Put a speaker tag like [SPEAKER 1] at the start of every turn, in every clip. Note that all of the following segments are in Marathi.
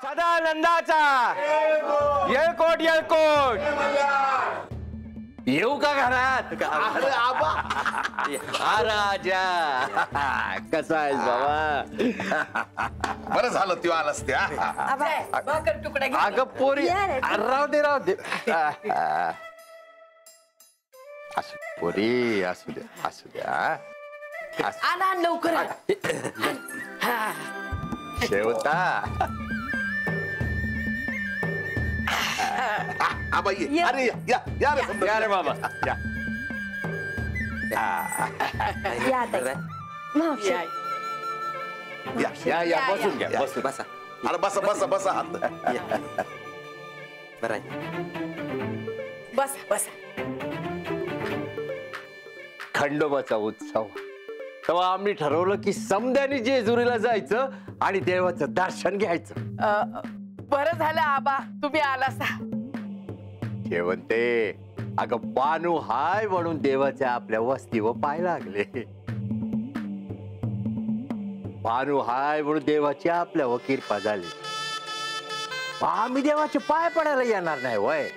[SPEAKER 1] सदानंदाचा येळकोट येळकोट येऊ का घरात?
[SPEAKER 2] अरे आबा
[SPEAKER 1] हा राजा कसा आहेस बाबा?
[SPEAKER 2] बरं झालं तू आलास त्या.
[SPEAKER 1] अगं पोरी राहू दे असू पोरी असू दे
[SPEAKER 3] आला लवकर
[SPEAKER 1] शेवता
[SPEAKER 2] आबा ये. अरे या या रे समजा.
[SPEAKER 1] या रे बाबा या. या या बसून घ्या बसून
[SPEAKER 4] बसा.
[SPEAKER 2] अरे बसा बसा बसा हात.
[SPEAKER 4] बरं
[SPEAKER 3] बसा बसा.
[SPEAKER 1] खंडोबाचा उत्सव तेव्हा आम्ही ठरवलं की समद्यानी जेजुरीला जायचं आणि देवाचं दर्शन घ्यायचं.
[SPEAKER 3] बरं झालं आबा तुम्ही आलासा.
[SPEAKER 1] शेवंते अगं बानू हाय म्हणून देवाच्या आपल्या वस्तीवर पाय लागले. बानू हाय म्हणून देवाची आपल्यावर कृपा झाली. आम्ही देवाचे पाय पडायला येणार नाही वय.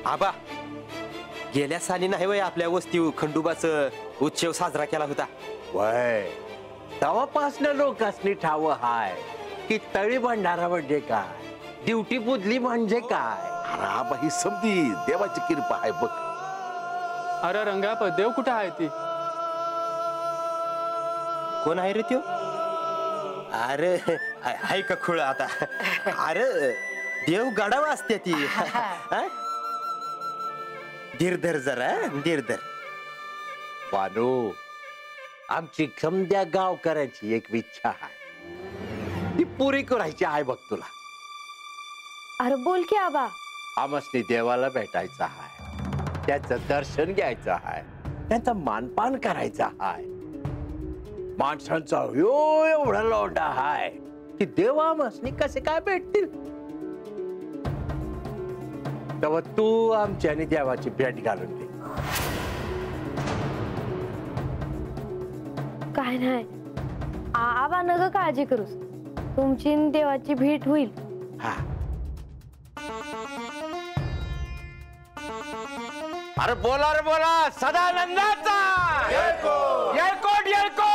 [SPEAKER 4] आबा गेल्या साली नाही वय आपल्या वस्ती खंडोबाचं उत्सव साजरा केला होता.
[SPEAKER 1] वय तेव्हापासनं लोकांनी ठाव हाय की तळी भंडारा म्हणजे काय, ड्युटी पुजली म्हणजे काय.
[SPEAKER 2] अरे आबा ही समधी देवाची कृपा आहे बघ.
[SPEAKER 5] अरे रंगा देव कुठं आहे ती?
[SPEAKER 4] कोण आहे रे त्यो? अरे हाय का खुळ आता. अरे देव गडाव असते ती. धीरधर जरा धीरधर.
[SPEAKER 1] बानू आमची समद्या गावकऱ्यांची एक इच्छा आहे ती पुरी करायची आहे बघ तुला.
[SPEAKER 6] अरे बोल की आबा.
[SPEAKER 1] आमसनी देवाला भेटायचं आहे, त्याचं दर्शन घ्यायचं आहे, त्याचं मानपान करायचं आहे. माणसांचा एवढा लोटा आहे की देव आमसनी कसे काय भेटतील. तेव्हा तू आमच्याने देवाची भेट घालून दे.
[SPEAKER 6] काय नाही आबा नग काळजी करूस, तुमची न देवाची भेट होईल.
[SPEAKER 1] हा अरे बोला रे बोला सदानंदाचा येळकोट येळकोट.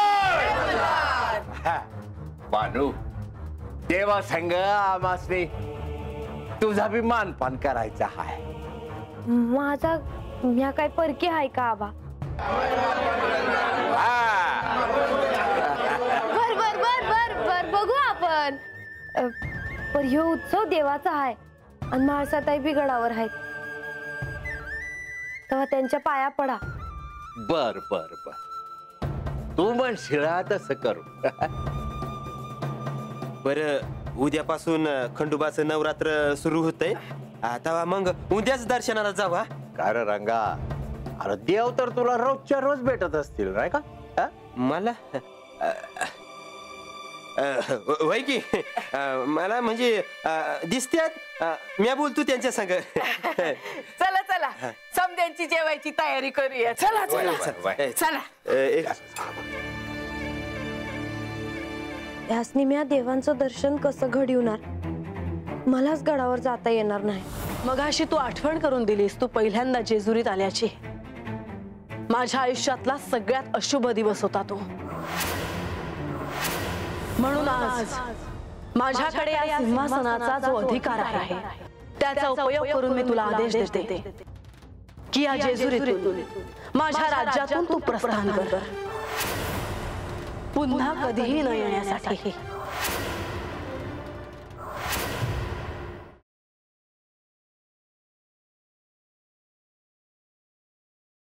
[SPEAKER 1] बानू देवा संग आमासनी तुझा भी मानपान करायचा आहे.
[SPEAKER 6] माझा ह्या काय परकी आहे का आबा? बर बर बर बर बर बघू आपण. पर ह्यो उत्सव देवाचा आहे आणि माणसाताई बी गडावर आहेत, तेव्हा त्यांच्या पाया पडा.
[SPEAKER 1] बर बर बर तू म्हणशील तसं करू.
[SPEAKER 4] बरं उद्यापासून खंडोबाचं नवरात्र सुरू होतंय. आता मग उद्याच दर्शनाला जाऊ. हा
[SPEAKER 1] काय रंगा, अरे देव तर तुला रोजच्या रोज भेटत असतील नाही का?
[SPEAKER 4] मला होय की मला म्हणजे दिसत्यात. मी बोलतो त्यांच्या संग.
[SPEAKER 3] चला चला समद्यांची जेवायची तयारी करूया. चला चला चला.
[SPEAKER 6] ह्यासनी म्या देवांचं दर्शन कसं घडवणार? मलाच गडावर जाता येणार नाही.
[SPEAKER 7] मगाशी तू आठवण करून दिलीस तू पहिल्यांदा जेजुरीत आल्याची. माझ्या आयुष्यातला सगळ्यात अशुभ दिवस होता तो. म्हणून आज माझ्याकडे या सिंहासनाचा जो अधिकार आहे त्याचा उपयोग करून मी तुला आदेश देते की या जेजुरीतून माझ्या राज्यातून तू प्रस्थान कर, पुन्हा कधीही न येण्यासाठी.